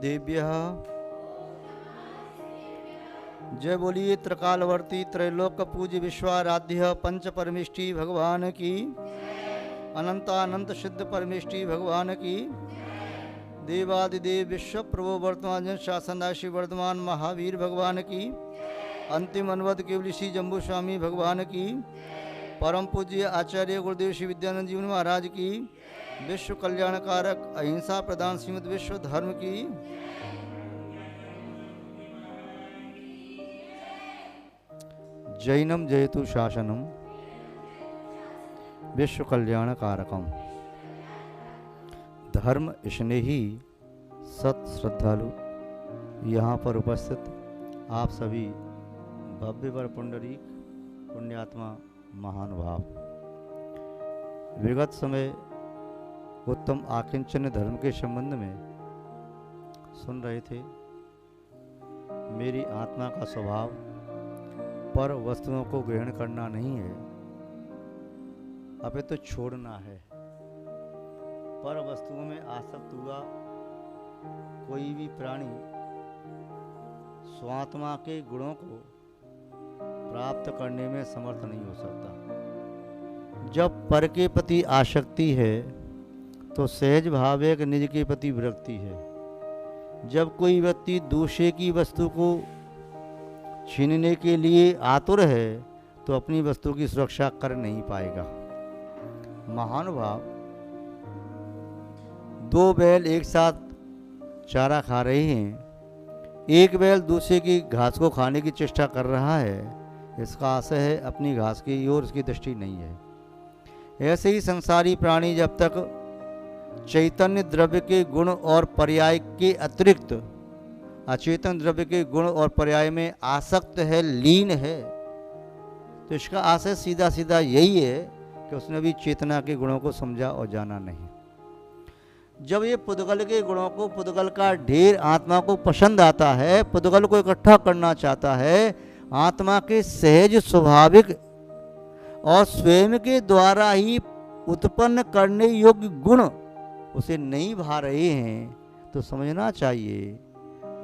सिद्धेभ्यः। जय बोलिए त्रिकालवर्ती त्रैलोक पूज्य विश्वाराध्य पंच परमेष्टि भगवान की, अनंतानंत सिद्ध परमेष्टि भगवान की, देवादिदेव विश्व प्रभु वर्तमान जन शासनदासी वर्धमान महावीर भगवान की, अंतिम अनुवद केवल श्री जम्बू स्वामी भगवान की, परम पूज्य आचार्य गुरुदेव श्री विद्यानंद जी महाराज की, विश्व कल्याणकारक अहिंसा प्रदान श्रीमद विश्व धर्म की। जैनम जयतु शासनम विश्व कल्याणकारकम। धर्म स्नेही सत श्रद्धालु यहाँ पर उपस्थित आप सभी भव्य वर पुंडरीक पुण्यात्मा महानुभाव, विगत समय उत्तम आकिंचन धर्म के संबंध में सुन रहे थे। मेरी आत्मा का स्वभाव पर वस्तुओं को ग्रहण करना नहीं है, अभी तो छोड़ना है। पर वस्तुओं में आसक्त हुआ कोई भी प्राणी स्वात्मा के गुणों को प्राप्त करने में समर्थ नहीं हो सकता। जब पर के प्रति आसक्ति है तो सहज भाव एक निज के प्रति विरक्ति है। जब कोई व्यक्ति दूसरे की वस्तु को छीनने के लिए आतुर है तो अपनी वस्तु की सुरक्षा कर नहीं पाएगा। महानुभाव, दो बैल एक साथ चारा खा रहे हैं। एक बैल दूसरे की घास को खाने की चेष्टा कर रहा है, इसका आशय है अपनी घास की ओर उसकी दृष्टि नहीं है। ऐसे ही संसारी प्राणी जब तक चैतन्य द्रव्य के गुण और पर्याय के अतिरिक्त अचेतन द्रव्य के गुण और पर्याय में आसक्त है, लीन है, तो इसका आशय सीधा सीधा यही है कि उसने भी चेतना के गुणों को समझा और जाना नहीं। जब ये पुद्गल के गुणों को, पुद्गल का ढेर आत्मा को पसंद आता है, पुद्गल को इकट्ठा करना चाहता है, आत्मा के सहज स्वाभाविक और स्वयं के द्वारा ही उत्पन्न करने योग्य गुण उसे नहीं भा रहे हैं, तो समझना चाहिए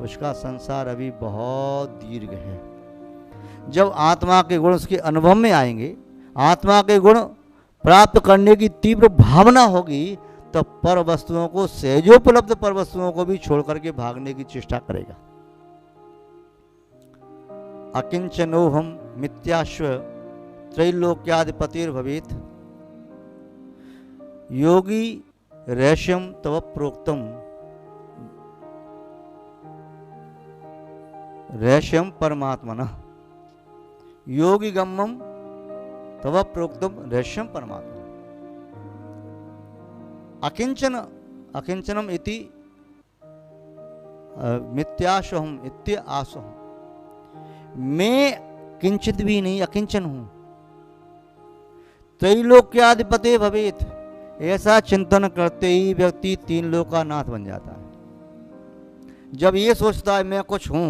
उसका संसार अभी बहुत दीर्घ है। जब आत्मा के गुण उसके अनुभव में आएंगे, आत्मा के गुण प्राप्त करने की तीव्र भावना होगी, तब पर वस्तुओं को, सहजोपलब्ध पर वस्तुओं को भी छोड़ करके भागने की चेष्टा करेगा। अकिंचनोहम मिथ्याश्व त्रैलोक्याधिपतिर भवेत्। योगी रहस्यम तव प्रोक्तम रहस्यम परमात्मनः। योगी गम्यम तव प्रोक्तम रहस्यम परमात्मा। अकिंचन अकिंचनम इति मिथ्याशोहम इत्य आसोहम। मैं किंचित भी नहीं, अकिंचन हूं। त्रैलोक्याधिपति भवेत्। ऐसा चिंतन करते ही व्यक्ति तीन लोक का नाथ बन जाता है। जब ये सोचता है मैं कुछ हूं,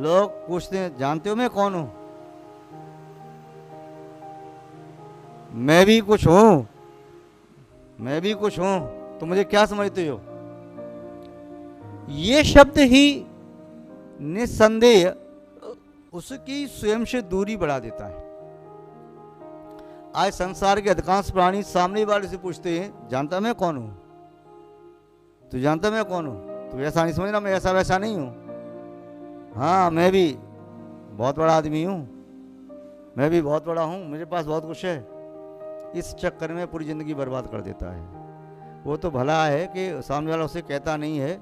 लोग पूछते हैं जानते हो मैं कौन हूं? मैं भी कुछ हूं, मैं भी कुछ हूं, तो मुझे क्या समझते हो? ये शब्द ही निस्संदेह उसकी स्वयं से दूरी बढ़ा देता है। आज संसार के अधिकांश प्राणी सामने वाले से पूछते हैं जानता मैं कौन हूं? तू जानता मैं कौन हूं? तू ऐसा नहीं समझना मैं ऐसा वैसा नहीं हूं। हाँ, मैं भी बहुत बड़ा आदमी हूं, मैं भी बहुत बड़ा हूं, मेरे पास बहुत कुछ है। इस चक्कर में पूरी जिंदगी बर्बाद कर देता है। वो तो भला है कि सामने वाला उसे कहता नहीं है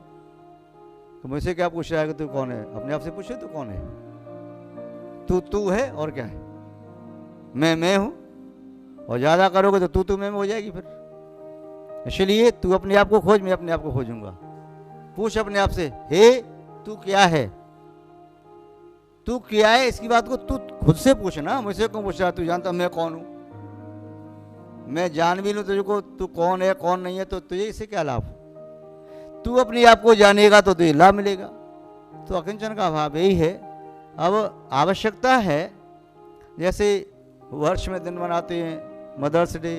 तो मुझसे क्या पूछ रहा है कि तू कौन है? अपने आप से पूछे तू कौन है? तू है और क्या है? मैं हूं। और ज्यादा करोगे तो तू मैं हो जाएगी फिर। इसलिए तू अपने आप को खोज, मैं अपने आप को खोजूंगा। पूछ अपने आप से, हे तू क्या है? तू क्या है इसकी बात को तू खुद से पूछना, मुझसे क्यों पूछ रहा? तू जानता मैं कौन हूं? मैं जान भी लूं तुझको तू कौन है कौन नहीं है, तो तुझे इससे क्या लाभ? तू अपने आप को जानेगा तो तुझे लाभ मिलेगा। तो अकिंचन का भाव यही है। अब आवश्यकता है, जैसे वर्ष में दिन मनाते हैं, mother's day,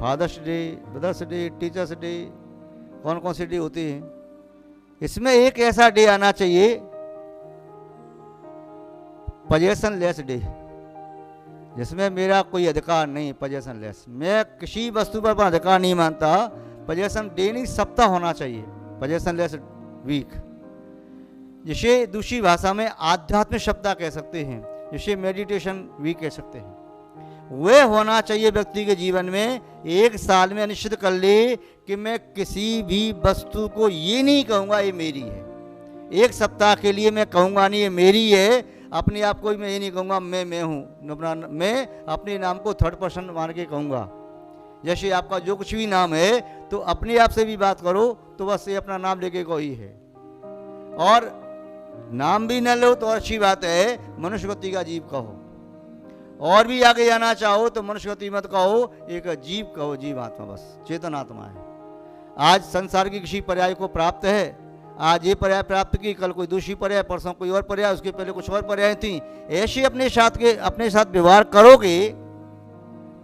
father's day, brother's day, teacher's day, कौन कौन सी डे होती हैं, इसमें एक ऐसा डे आना चाहिए, पोजेशन लेस डे, जिसमें मेरा कोई अधिकार नहीं, पोजेशन लेस। मैं किसी वस्तु पर अपना अधिकार नहीं मानता। पोजेशन डे नहीं, सप्ताह होना चाहिए, पोजेशन लेस वीक, जिसे दूसरी भाषा में आध्यात्मिक सप्ताह कह सकते हैं, जिसे मेडिटेशन वीक कह सकते हैं। वह होना चाहिए व्यक्ति के जीवन में। एक साल में निश्चित कर ले कि मैं किसी भी वस्तु को ये नहीं कहूँगा ये मेरी है। एक सप्ताह के लिए मैं कहूँगा नहीं ये मेरी है। अपने आप को मैं ये नहीं कहूँगा मैं हूँ। मैं अपने नाम को थर्ड पर्सन मान के कहूँगा। जैसे आपका जो कुछ भी नाम है, तो अपने आप से भी बात करो तो बस ये अपना नाम लेके कोई है, और नाम भी न लो तो अच्छी बात है, मनुष्यगति का जीव कहो। और भी आगे जाना चाहो तो मनुष्यगति मत कहो, एक जीव कहो, जीव आत्मा, बस चेतन आत्मा है। आज संसार की किसी पर्याय को प्राप्त है, आज ये पर्याय प्राप्त की, कल कोई दूसरी पर्याय, परसों कोई और पर्याय, उसके पहले कुछ और पर्याय थी। ऐसे अपने साथ व्यवहार करोगे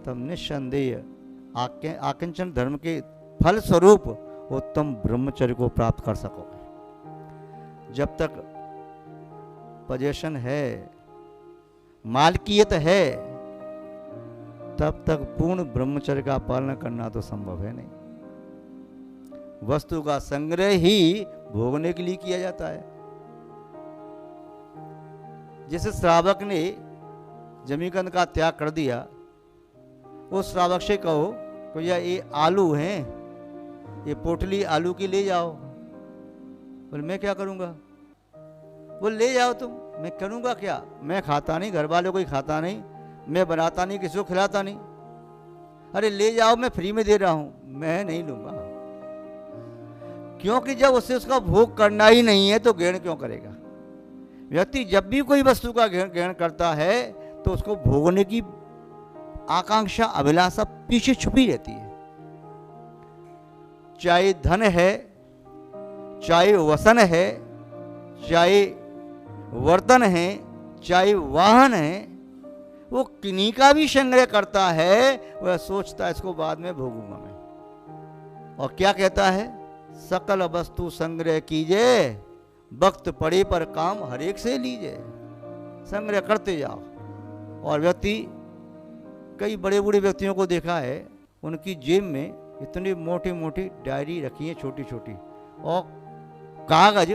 तब निस्संदेह आकिंचन धर्म के फल स्वरूप उत्तम ब्रह्मचर्य को प्राप्त कर सकोगे। जब तक पोजेशन है, मालकियत है, तब तक पूर्ण ब्रह्मचर्य का पालन करना तो संभव है नहीं। वस्तु का संग्रह ही भोगने के लिए किया जाता है। जैसे श्रावक ने जमीकंद का त्याग कर दिया, उस श्रावक से कहो भैया ये आलू हैं, ये पोटली आलू की ले जाओ। बोले मैं क्या करूँगा? बोले ले जाओ तुम। मैं करूँगा क्या? मैं खाता नहीं, घर वालों कोई खाता नहीं, मैं बनाता नहीं, किसी को खिलाता नहीं। अरे ले जाओ, मैं फ्री में दे रहा हूँ। मैं नहीं लूँगा, क्योंकि जब उससे उसका भोग करना ही नहीं है तो ग्रहण क्यों करेगा? व्यक्ति जब भी कोई वस्तु का ग्रहण करता है तो उसको भोगने की आकांक्षा, अभिलाषा पीछे छुपी रहती है। चाहे धन है, चाहे वसन है, चाहे वर्तन है, चाहे वाहन है, वो किन्हीं का भी संग्रह करता है, वह सोचता है इसको बाद में भोगूंगा मैं। और क्या कहता है? सकल वस्तु संग्रह कीजिए, वक्त पड़े पर काम हर एक से लीजिए। संग्रह करते जाओ। और व्यक्ति, कई बड़े बड़े व्यक्तियों को देखा है, उनकी जेब में इतनी मोटी मोटी डायरी रखी है, छोटी छोटी, और कागज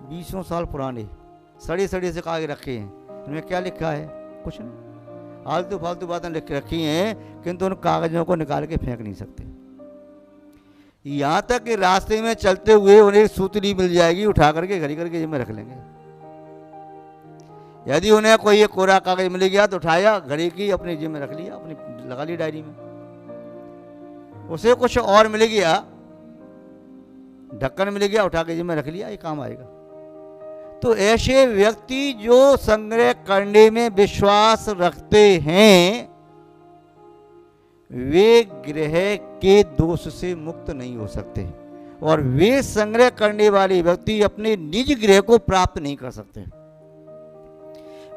20 साल पुराने सड़े सड़े से कागज रखे हैं। उनमें क्या लिखा है? कुछ नहीं, आलतू फालतू बातें लिख रखी हैं, किंतु उन कागजों को निकाल के फेंक नहीं सकते। यहाँ तक कि रास्ते में चलते हुए उन्हें सूतली मिल जाएगी, उठा करके घड़ी करके जेब में रख लेंगे। यदि उन्हें कोई एक कोरा कागज मिल गया तो उठाया, घड़ी की अपनी जेब में रख लिया, अपनी लगा ली डायरी में। उसे कुछ और मिल गया, ढक्कन मिल गया, उठा के जेब में रख लिया, ये काम आएगा। तो ऐसे व्यक्ति जो संग्रह करने में विश्वास रखते हैं, वे ग्रह के दोष से मुक्त नहीं हो सकते, और वे संग्रह करने वाले व्यक्ति अपने निज ग्रह को प्राप्त नहीं कर सकते।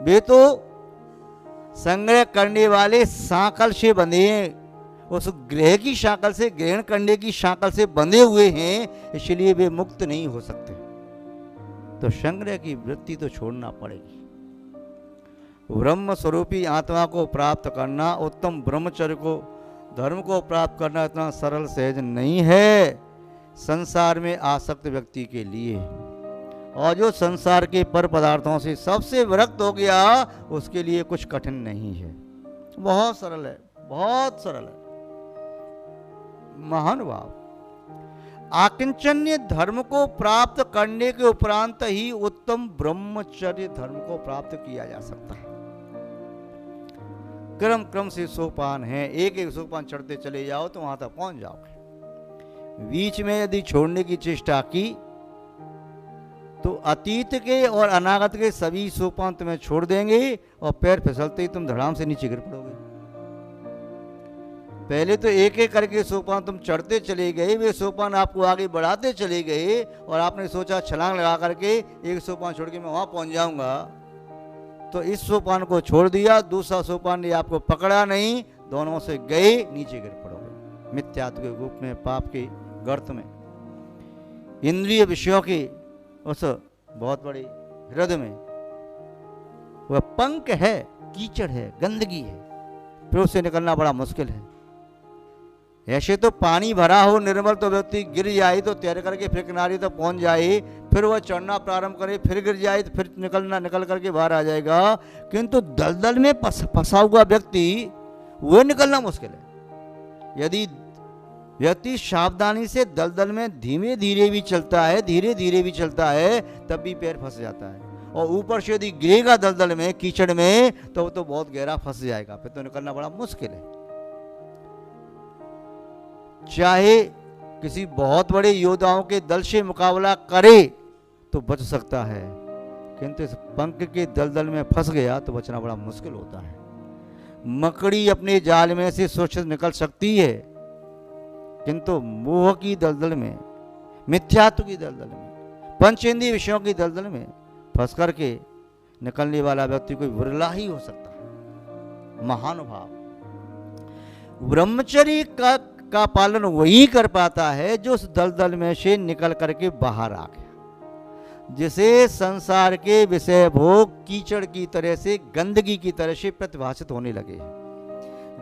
वे तो संग्रह करने वाले सांकल से बंधे हैं, उस ग्रह की सांकल से, ग्रहण करने की सांकल से बंधे हुए हैं, इसलिए वे मुक्त नहीं हो सकते। तो संग्रह की वृत्ति तो छोड़ना पड़ेगी। ब्रह्म स्वरूपी आत्मा को प्राप्त करना, उत्तम ब्रह्मचर्य को, धर्म को प्राप्त करना इतना सरल सहज नहीं है संसार में आसक्त व्यक्ति के लिए। और जो संसार के पर पदार्थों से सबसे विरक्त हो गया, उसके लिए कुछ कठिन नहीं है, बहुत सरल है, बहुत सरल है। महानुभाव, आकिंचन्य धर्म को प्राप्त करने के उपरांत ही उत्तम ब्रह्मचर्य धर्म को प्राप्त किया जा सकता है। क्रम क्रम से सोपान है, एक एक सोपान चढ़ते चले जाओ तो वहां तक पहुंच जाओगे। बीच में यदि छोड़ने की चेष्टा की तो अतीत के और अनागत के सभी सोपान तुम्हें छोड़ देंगे, और पैर फिसलते ही तुम धड़ाम से नीचे गिर पड़ोगे। पहले तो एक एक करके सोपान तुम चढ़ते चले गए, वे सोपान आपको आगे बढ़ाते चले गए, और आपने सोचा छलांग लगा करके एक सोपान छोड़ के मैं वहां पहुंच जाऊंगा। तो इस सोपान को छोड़ दिया, दूसरा सोपान ने आपको पकड़ा नहीं, दोनों से गए, नीचे गिर पड़ोगे मिथ्यात्व के रूप में, पाप के गर्त में। इंद्रिय विषयों की उस बहुत बड़े हृदय में वह पंख है, कीचड़ है, गंदगी है, फिर उससे निकलना बड़ा मुश्किल है। ऐसे तो पानी भरा हो निर्मल तो व्यक्ति गिर जाए तो तैर करके फिर किनारे तक पहुंच जाए, फिर वह चढ़ना प्रारंभ करे, फिर गिर जाए तो फिर निकल करके बाहर आ जाएगा। किंतु दलदल में फंसा हुआ व्यक्ति वह निकलना मुश्किल है। यदि व्यक्ति सावधानी से दलदल में धीमे धीरे भी चलता है, धीरे धीरे भी चलता है, तब भी पैर फंस जाता है। और ऊपर से यदि गिरेगा दलदल में, कीचड़ में, तो वो तो बहुत गहरा फंस जाएगा, फिर तो निकलना बड़ा मुश्किल है। चाहे किसी बहुत बड़े योद्धाओं के दल से मुकाबला करे तो बच सकता है, किंतु इस पंख के दलदल में फंस गया तो बचना बड़ा मुश्किल होता है। मकड़ी अपने जाल में से सुरक्षित निकल सकती है, किंतु मोह की दलदल में, मिथ्यात्व की दलदल में, पंचेंद्रिय विषयों की दलदल में फंस करके निकलने वाला व्यक्ति कोई विरला ही हो सकता है। महानुभाव, ब्रह्मचर्य का पालन वही कर पाता है जो उस दलदल में से निकल करके बाहर आ गया, जिसे संसार के विषय भोग कीचड़ की तरह से, गंदगी की तरह से प्रतिभाषित होने लगे।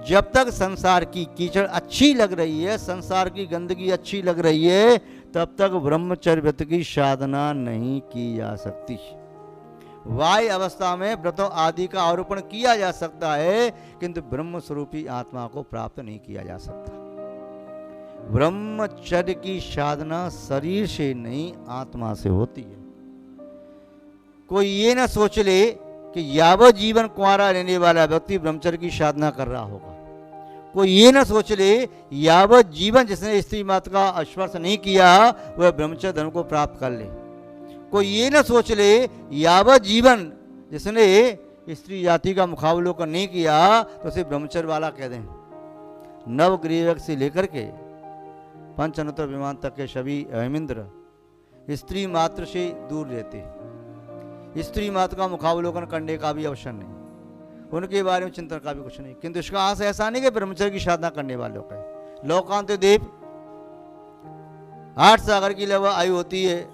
जब तक संसार की कीचड़ अच्छी लग रही है, संसार की गंदगी अच्छी लग रही है, तब तक ब्रह्मचर्य व्रत की साधना नहीं की जा सकती। वाय अवस्था में व्रतों आदि का आरोपण किया जा सकता है, किंतु ब्रह्म स्वरूपी आत्मा को प्राप्त नहीं किया जा सकता। ब्रह्मचर्य की साधना शरीर से नहीं, आत्मा से होती है। कोई ये ना सोच ले कि यावत जीवन कुंवारा रहने वाला व्यक्ति ब्रह्मचर्य की साधना कर रहा होगा। कोई ये ना सोच ले यावत जीवन जिसने स्त्री मात्र का स्पर्श नहीं किया वह ब्रह्मचर्य धर्म को प्राप्त कर ले। कोई ये ना सोच ले यावत जीवन जिसने स्त्री जाति का मुखावलोकन नहीं किया तो उसे ब्रह्मचर्य वाला कह दें। नवग्रीवक से लेकर के पंचनोत्तर विमान तक के सभी हेमिंद्र स्त्री मात्र से दूर रहते, स्त्री मात्र का मुखावलोकन करने का भी अवसर नहीं, उनके बारे में चिंतन का भी कुछ नहीं। किंतु इसका आस ऐसा नहीं कि ब्रह्मचर्य की साधना करने वालों का है। लोकांत देव 8 सागर की लेवा आयु होती है,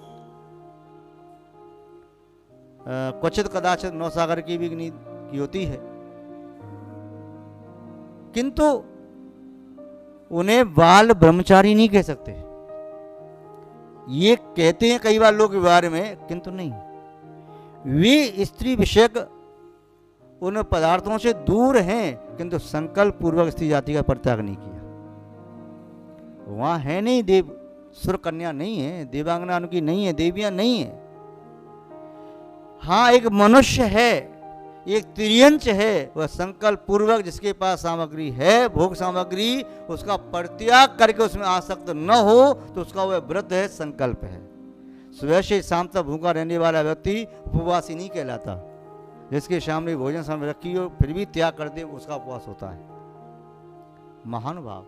क्वचित कदाचित 9 सागर की भी की होती है, किंतु उन्हें बाल ब्रह्मचारी नहीं कह सकते। ये कहते हैं कई बार लोग के बारे में, किंतु नहीं, वे स्त्री विषयक उन पदार्थों से दूर हैं, किंतु संकल्प पूर्वक स्त्री जाति का परित्याग नहीं किया। वहां है नहीं देव, सुर कन्या नहीं है, देवांगना उनकी नहीं है, देवियां नहीं है। हाँ, एक मनुष्य है, एक त्रियंच है, वह संकल्प पूर्वक जिसके पास सामग्री है, भोग सामग्री, उसका परित्याग करके उसमें आसक्त न हो तो उसका वह व्रत है, संकल्प है। सुबह से शाम तक भूखा रहने वाला व्यक्ति उपवासी नहीं कहलाता। जिसके सामने भोजन सामने रखी हो फिर भी त्याग कर दे, उसका उपवास होता है। महानुभाव,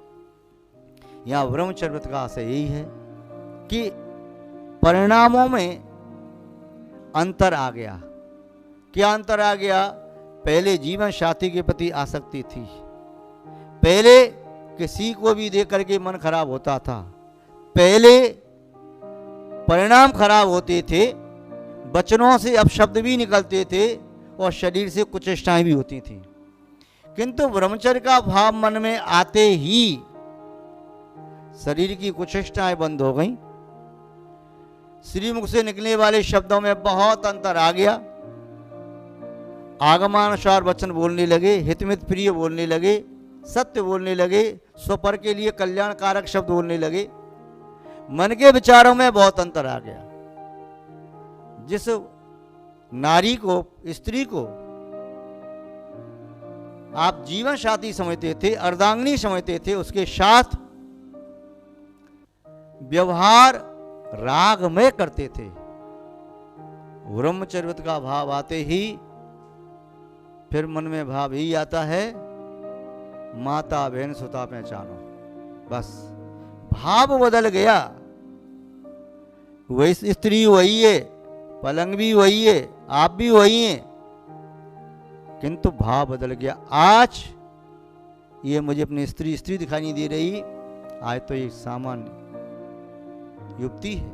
यहाँ ब्रह्मचर्य व्रत का आशय यही है कि परिणामों में अंतर आ गया। क्या अंतर आ गया? पहले जीवन साथी के प्रति आसक्ति थी, पहले किसी को भी देख करके मन खराब होता था, पहले परिणाम खराब होते थे, वचनों से अपशब्द भी निकलते थे और शरीर से कुछ चेष्टाएं भी होती थी। किंतु ब्रह्मचर्य का भाव मन में आते ही शरीर की कुछ चेष्टाएं बंद हो गईं, श्रीमुख से निकलने वाले शब्दों में बहुत अंतर आ गया, आगमानुसार वचन बोलने लगे, हितमित प्रिय बोलने लगे, सत्य बोलने लगे, स्वपर के लिए कल्याणकारक शब्द बोलने लगे। मन के विचारों में बहुत अंतर आ गया। जिस नारी को, स्त्री को आप जीवन साथी समझते थे, अर्धांगिनी समझते थे, उसके साथ व्यवहार रागमय करते थे। ब्रह्मचर्य व्रत का भाव आते ही फिर मन में भाव ही आता है, माता बहन सुता पहचानो। बस भाव बदल गया। वही स्त्री वही है, पलंग भी वही है, आप भी वही हैं, किंतु भाव बदल गया। आज ये मुझे अपनी स्त्री दिखाई नहीं दे रही, आज तो एक सामान्य युवती है,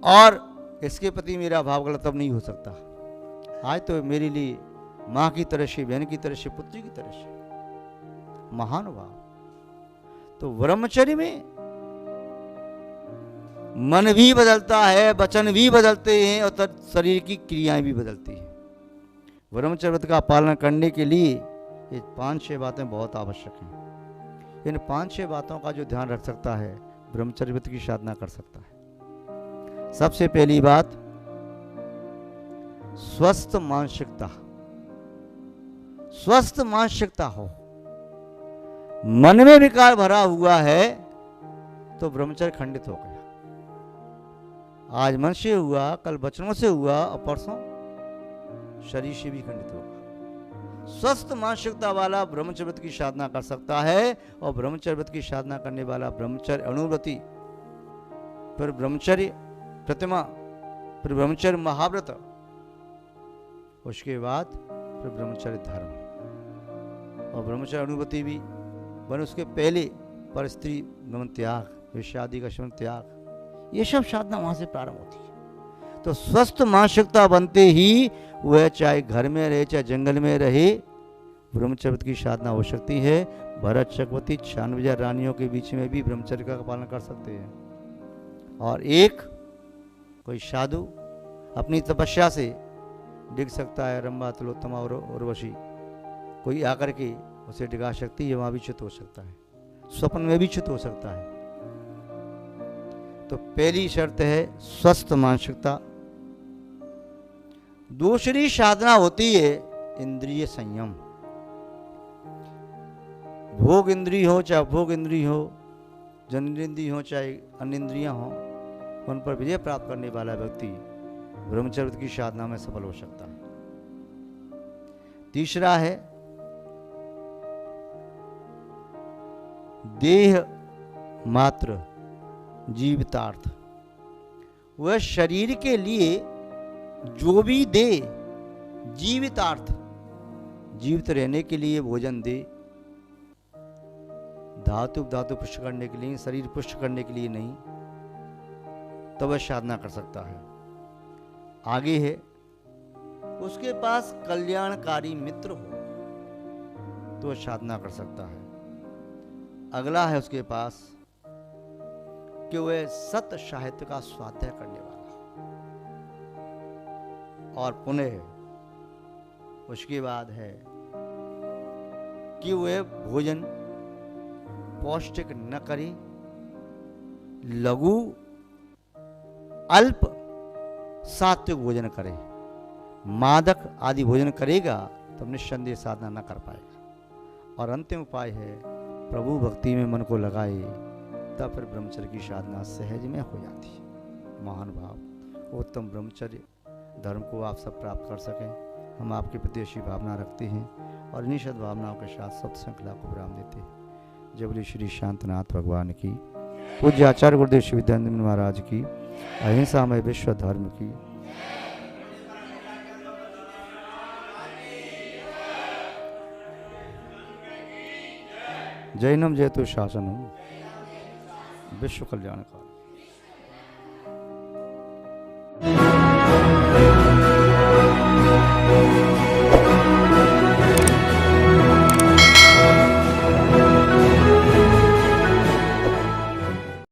और इसके प्रति मेरा भाव गलत अब नहीं हो सकता। आज तो मेरे लिए माँ की तरह से, बहन की तरह से, पुत्री की तरह से महानुभाव। तो ब्रह्मचर्य में मन भी बदलता है, वचन भी बदलते हैं और शरीर की क्रियाएं भी बदलती हैं। ब्रह्मचर्य व्रत का पालन करने के लिए ये 5-6 बातें बहुत आवश्यक हैं। इन 5-6 बातों का जो ध्यान रख सकता है, ब्रह्मचर्य व्रत की साधना कर सकता है। सबसे पहली बात, स्वस्थ मानसिकता। स्वस्थ मानसिकता हो। मन में विकार भरा हुआ है तो ब्रह्मचर्य खंडित हो गया। आज मन से हुआ, कल वचनों से हुआ और परसों शरीर से भी खंडित होगा। स्वस्थ मानसिकता वाला ब्रह्मचर्य व्रत की साधना कर सकता है। और ब्रह्मचर्य व्रत की साधना करने वाला ब्रह्मचर्य अणुव्रती, फिर ब्रह्मचर्य प्रतिमा, फिर ब्रह्मचर्य महाव्रत, उसके बाद फिर ब्रह्मचर्य धर्म। और ब्रह्मचर्य अणुव्रती भी बन उसके पहले पर स्त्री गमन त्याग, विषादी का सेवन त्याग, ये सब साधना वहां से प्रारंभ होती है। तो स्वस्थ मानसिकता बनते ही वह चाहे घर में रहे चाहे जंगल में रहे, ब्रह्मचर्य व्रत की साधना हो सकती है। भरत चक्रवर्ती 96,000 रानियों के बीच में भी ब्रह्मचर्य का पालन कर सकते हैं। और एक कोई साधु अपनी तपस्या से डिग सकता है, रंभा तिलोत्तमा और उर्वशी, कोई आकर के उसे डिगा सकती है, वहां भी च्युत हो सकता है, स्वप्न में भी च्युत हो सकता है। तो पहली शर्त है स्वस्थ मानसिकता। दूसरी साधना होती है इंद्रिय संयम। भोग इंद्रिय हो चाहे भोग इंद्रिय हो, जननेन्द्रिय हो चाहे अन्य इंद्रियां हो, उन पर विजय प्राप्त करने वाला व्यक्ति ब्रह्मचर्य की साधना में सफल हो सकता है। तीसरा है देह मात्र जीवितार्थ। वह शरीर के लिए जो भी दे, जीवितार्थ, जीवित रहने के लिए भोजन दे, धातु पुष्ट करने के लिए, शरीर पुष्ट करने के लिए नहीं, तो वह साधना कर सकता है। आगे है उसके पास कल्याणकारी मित्र हो तो वह साधना कर सकता है। अगला है उसके पास कि वह सत्य साहित्य का स्वाध्याय करने वाला। और पुनः उसके बाद है कि वह भोजन पौष्टिक न करे, लघु अल्प सात्विक भोजन करे। मादक आदि भोजन करेगा तो निस्संदेह साधना न कर पाएगा। और अंतिम उपाय है प्रभु भक्ति में मन को लगाए, तब फिर ब्रह्मचर्य की साधना सहज में हो जाती है। महान भाव उत्तम ब्रह्मचर्य धर्म को आप सब प्राप्त कर सकें, हम आपके प्रति ऐसी भावना रखते हैं और इन्हीं सद्भावनाओं के साथ सत्य श्रृंखला को विराम देते हैं। जय बोले श्री शांतनाथ भगवान की, पूज्य आचार्य गुरुदेव श्री विद्यानंद महाराज की, अहिंसा में विश्व धर्म की। जैनम जयतु शासनम, विश्व कल्याणकारी।